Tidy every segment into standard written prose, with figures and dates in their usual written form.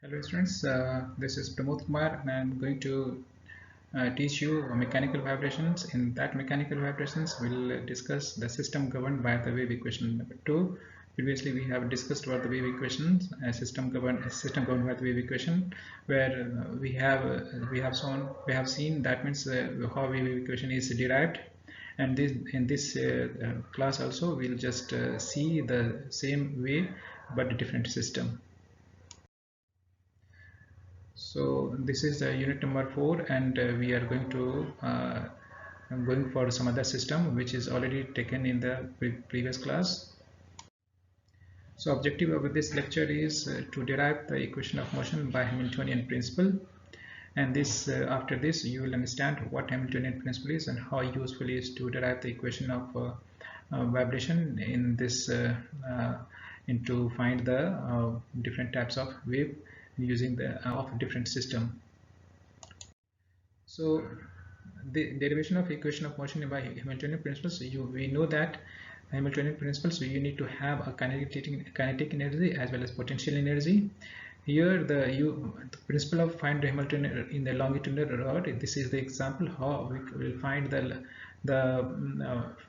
Hello students, this is Pramod Kumar and I'm going to teach you mechanical vibrations. In that mechanical vibrations, we'll discuss the system governed by the wave equation. Number 2, previously we have discussed about the wave equations, a system governed by the wave equation, where we have seen that means how wave equation is derived. And this in this class also we'll just see the same way but a different system. So this is the unit number 4 and we are going to going for some other system which is already taken in the previous class. So objective of this lecture is to derive the equation of motion by Hamiltonian principle, and this after this you will understand what Hamiltonian principle is and how useful it is to derive the equation of vibration in this and to find the different types of wave using the of different system. So the derivation of equation of motion by Hamiltonian principles, we know that Hamiltonian principles, so you need to have a kinetic energy as well as potential energy. Here the principle of find Hamiltonian in the longitudinal rod. This is the example how we will find the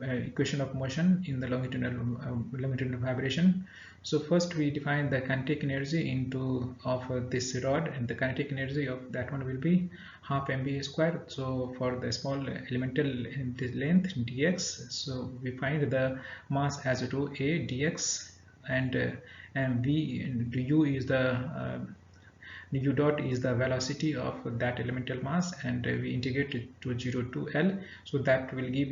equation of motion in the longitudinal vibration. So first we define the kinetic energy into of this rod, and the kinetic energy of that one will be half mv square. So for the small elemental length dx, so we find the mass as rho a dx, and v and u is the u dot is the velocity of that elemental mass, and we integrate it to 0 to L. So that will give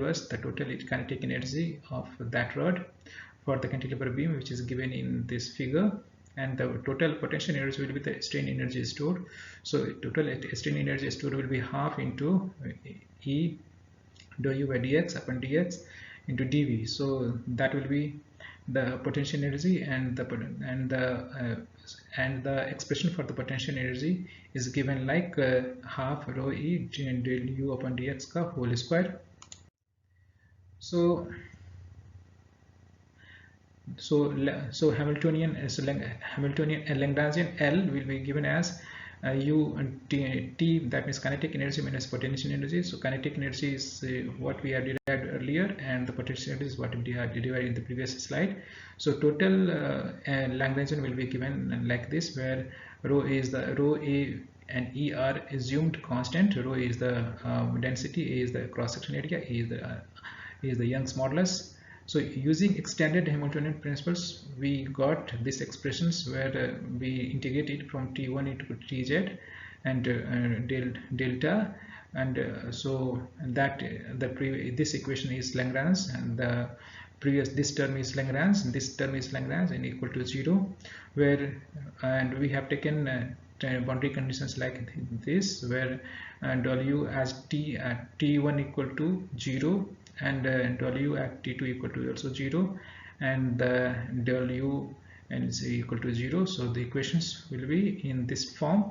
us the total kinetic energy of that rod for the cantilever beam, which is given in this figure, and the total potential energy will be the strain energy stored. So total strain energy stored will be half into E dou u by dx upon dx into dv. So that will be the potential energy, and the expression for the potential energy is given like half rho e del u upon dx ka whole square. So Hamiltonian Lagrangian L will be given as u and t, that means kinetic energy minus potential energy. So kinetic energy is what we have derived earlier, and the potential energy is what we have derived in the previous slide. So total Lagrangian will be given like this, where rho a and E are assumed constant. Rho is the density, A is the cross section area, is the Young's modulus. So using extended Hamiltonian principles, we got these expressions where we integrate it from T1 into Tz and delta, and so that this equation is Lagrange, and the previous this term is Lagrange, and this term is Lagrange and equal to 0, where and we have taken boundary conditions like this, where W as T at T1 equal to 0, and W at T2 equal to also 0, and the W and is equal to 0. So the equations will be in this form.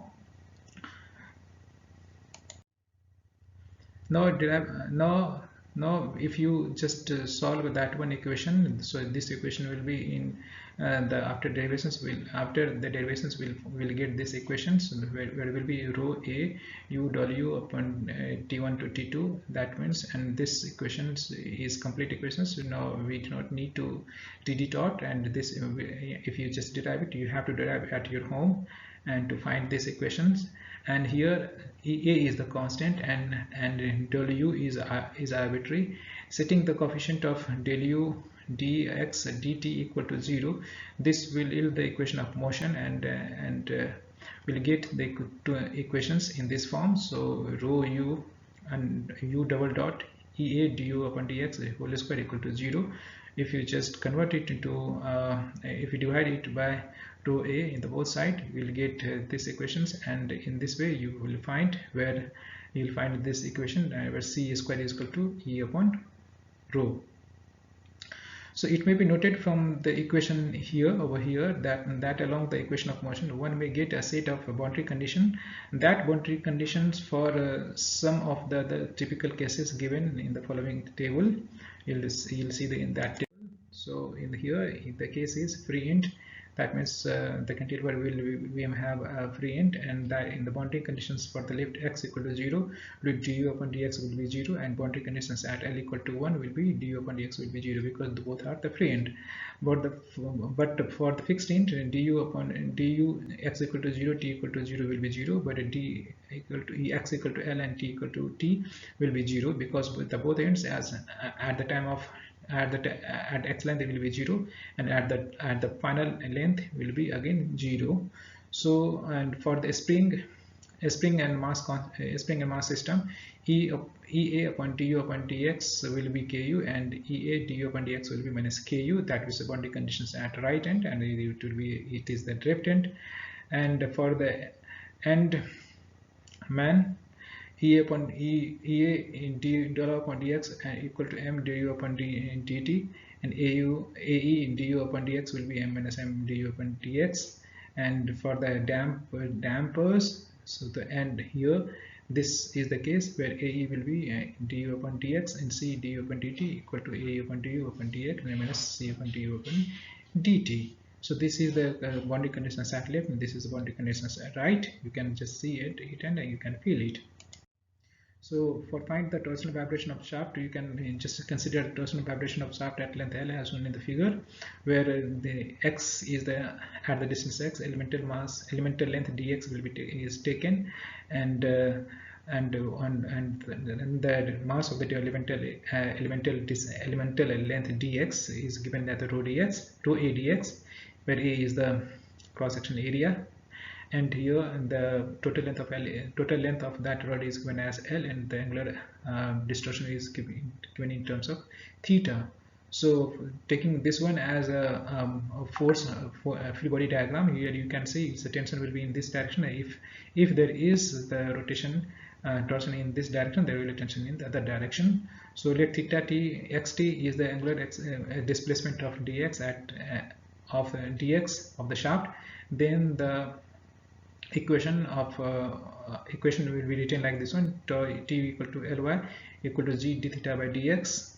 Now if you just solve that one equation, so this equation will be in the after the derivations will get this equations, where will be rho a u w upon t1 to t2. That means, and this equations is complete equations, so now we do not need to td dot, and this if you just derive it, you have to derive at your home and to find these equations. And here EA is the constant, and del u is arbitrary. Setting the coefficient of del u dx dt equal to 0, this will yield the equation of motion, and we'll get the equations in this form. So rho u and u double dot Ea du upon dx whole square equal to 0. If you just convert it into if you divide it by rho a in the both side, you will get these equations, and in this way you will find where you will find this equation where c square is equal to E upon rho. So it may be noted from the equation here over here that along the equation of motion one may get a set of boundary condition. That boundary conditions for some of the typical cases given in the following table. You'll see in that table. So in here the case is free end That means the cantilever we have a free end, and that in the boundary conditions for the left x equal to 0, du upon dx will be 0, and boundary conditions at L equal to 1 will be du upon dx will be 0, because both are the free end. But for the fixed end, du upon du x equal to 0, t equal to 0 will be 0, but d equal to x equal to L and t equal to t will be 0, because with the both ends as at the time of at x length it will be 0, and at the final length will be again 0. So, and for the spring and mass system, Ea upon du upon dx will be Ku, and Ea du upon dx will be minus Ku. That is the boundary conditions at right end, and it is the left end. And for the end man, Ea upon Ea in dollar upon dx equal to m du upon dt, and Ae in du upon dx will be m minus m du upon dx. And for the dampers, so the end here, this is the case where Ae will be du upon dx, and C du upon dt equal to A upon du upon dx minus C upon du upon dt. So this is the boundary conditions at left, and this is the boundary conditions at right. You can just see it and you can feel it. So for find the torsional vibration of shaft, you can just consider torsional vibration of shaft at length L as shown in the figure, where the x is the at the distance x, elemental length dx will be is taken, and the mass of the elemental length dx is given at the rho a dx, where a is the cross section area, and here the total length of that rod is given as L, and the angular distortion is given in terms of theta. So taking this one as a force for a free body diagram, here you can see the tension will be in this direction. If there is the rotation torsion in this direction, there will be tension in the other direction. So let theta t xt is the angular displacement of dx at of dx of the shaft. Then the equation will be written like this one: t equal to ly equal to g d theta by dx.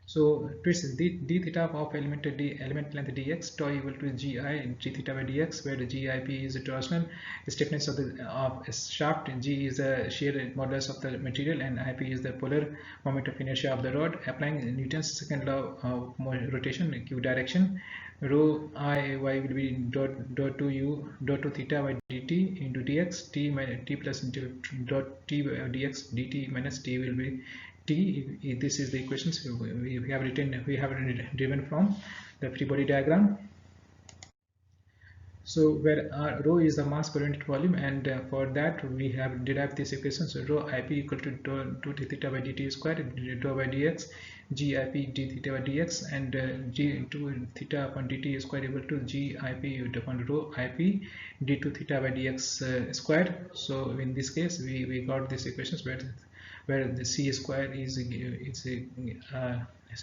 So twist d theta of element length dx, tau equal to gi g theta by dx, where the gip is the torsional stiffness of the shaft, g is the shear modulus of the material, and ip is the polar moment of inertia of the rod. Applying Newton's second law of rotation, q direction, rho I y will be dot to theta by dt into dx, t plus dot t by dx dt minus t will be t. This is the equations we have driven from the free body diagram. So where rho is the mass per unit volume, and for that we have derived this equation. So rho ip equal to 2 theta by dt square dou by dx, g ip d theta by dx, and g into theta upon dt square equal to g ip upon rho ip d2 theta by dx square. So in this case we got these equations where the c square is c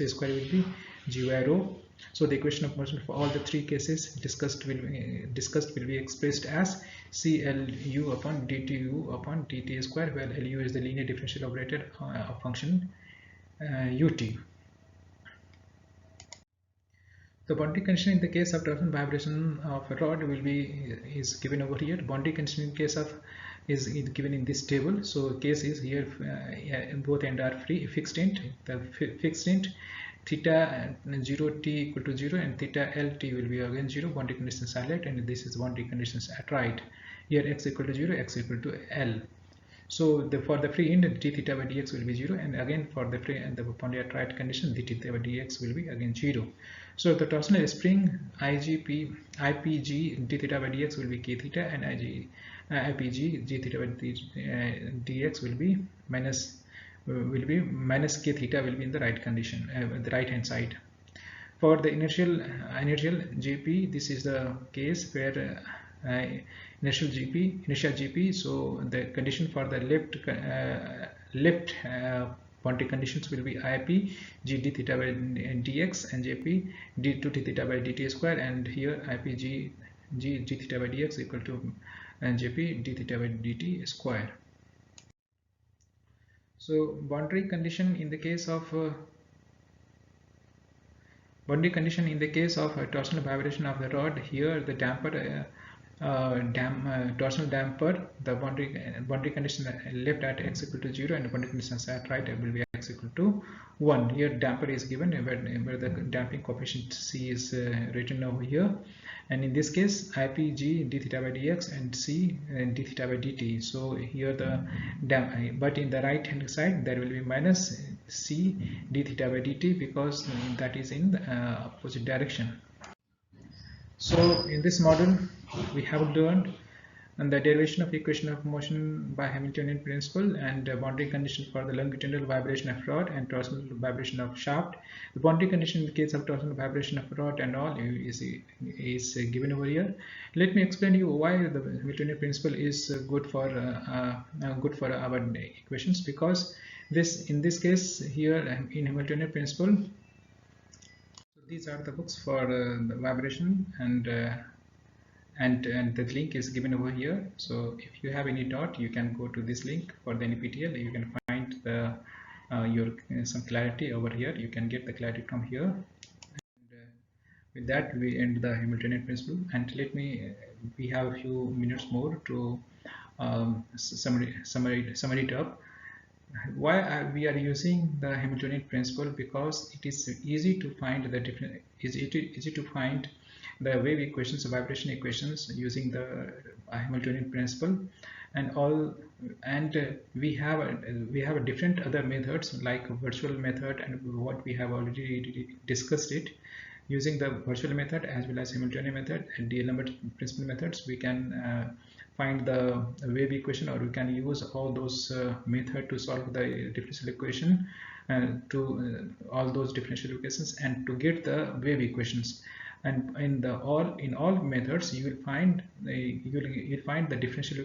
square will be g by rho. So the equation of motion for all the three cases discussed will be expressed as CLU upon DTU upon DT square, where LU is the linear differential operator of function UT. The boundary condition in the case of torsion vibration of a rod is given over here. Boundary condition in case of is given in this table. So case is here both end are free fixed end. The fixed end theta 0 t equal to 0 and theta L t will be again 0. Boundary conditions are left, and this is boundary conditions at right. Here x equal to 0, x equal to L. So for the free end, d theta by dx will be 0, and again for the free and the boundary at right condition, d theta by dx will be again 0. So the torsional spring IPG d theta by dx will be k theta, and IPG d theta by dx will be minus k theta will be in the right condition, the right hand side. For the inertial GP, this is the case where inertial GP. So the condition for the left boundary conditions will be IP g d theta by dx and JP d2 theta by dt square, and here IP g d theta by dx equal to JP d theta by dt square. So boundary condition in the case of Boundary condition in the case of torsional vibration of the rod, here the damper torsional damper, the boundary condition left at x equal to 0 and the boundary conditions at right will be x equal to 1. Here damper is given where the damping coefficient c is written over here, and in this case IPG d theta by dx and c d theta by dt. So here the but in the right hand side there will be minus c d theta by dt because that is in the opposite direction. So in this model we have learned and the derivation of equation of motion by Hamiltonian principle and boundary condition for the longitudinal vibration of rod and torsional vibration of shaft. The boundary condition in the case of torsional vibration of rod and all is given over here. Let me explain you why the Hamiltonian principle is good for our equations, because in this case here in Hamiltonian principle, these are the books for the vibration, and the link is given over here. So if you have any doubt, you can go to this link for the NPTEL. You can find the some clarity over here. You can get the clarity from here. And with that, we end the Hamiltonian principle. And we have a few minutes more to summary it up. Why we are using the Hamiltonian principle? Because it is easy to find the different easy to find the wave equations, vibration equations using the Hamiltonian principle, and we have a different other methods like virtual method, and what we have already discussed it. Using the virtual method as well as Hamiltonian method and D'Alembert principle methods, we can find the wave equation, or we can use all those method to solve the differential equation, all those differential equations, and to get the wave equations. And in all methods you will find the differential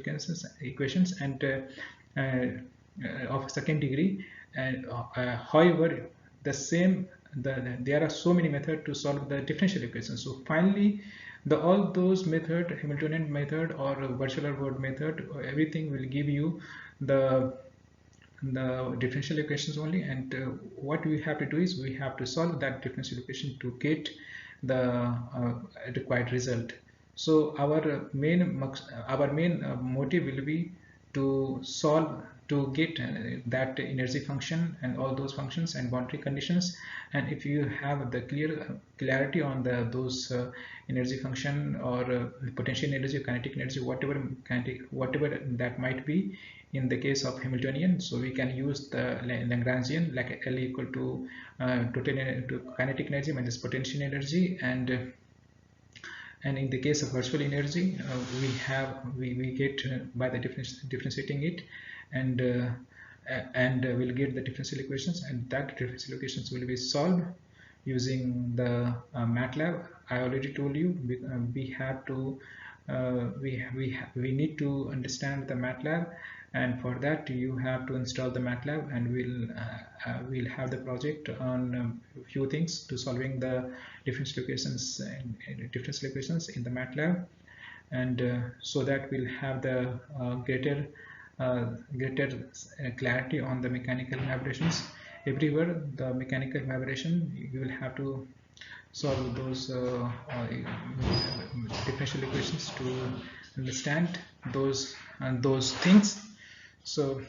equations and of second degree, and however there are so many methods to solve the differential equations. So finally all those method, Hamiltonian method or virtual word method, everything will give you the differential equations only, and what we have to do is we have to solve that differential equation to get the required result. So our main motive will be to get that energy function and all those functions and boundary conditions. And if you have the clarity on those energy function or potential energy, kinetic energy, whatever that might be in the case of Hamiltonian, so we can use the Lagrangian, like L equal to total kinetic energy minus potential energy, and in the case of virtual energy, we get by the differentiating it, and we'll get the differential equations, and that differential equations will be solved using the MATLAB. I already told you we have to we need to understand the MATLAB, and for that you have to install the MATLAB, and we'll have the project on a few things to solving the differential equations in the MATLAB, and so that we'll have the greater clarity on the mechanical vibrations. Everywhere the mechanical vibration, you will have to solve those differential equations to understand those things. So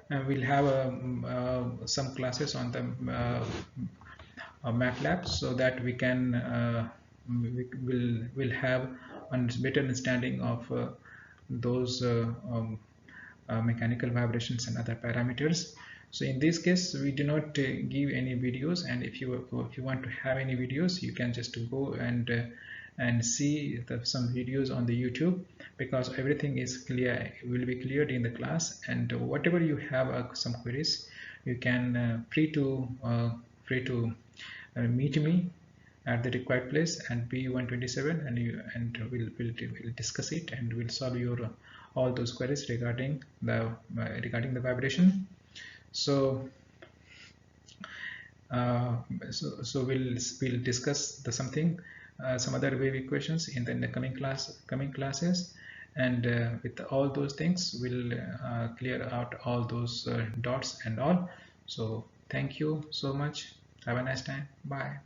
we'll have some classes on the MATLAB, so that we can will have a better understanding of those mechanical vibrations and other parameters. So in this case we do not give any videos, and if you want to have any videos, you can just go and see some videos on the YouTube, because everything is clear, will be cleared in the class. And whatever you have some queries, you can free to meet me at the required place and B127, and we'll discuss it, and we'll solve your all those queries regarding the vibration. So we'll discuss some other wave equations in the coming classes, and with all those things we'll clear out all those dots and all. So thank you so much. Have a nice time. Bye.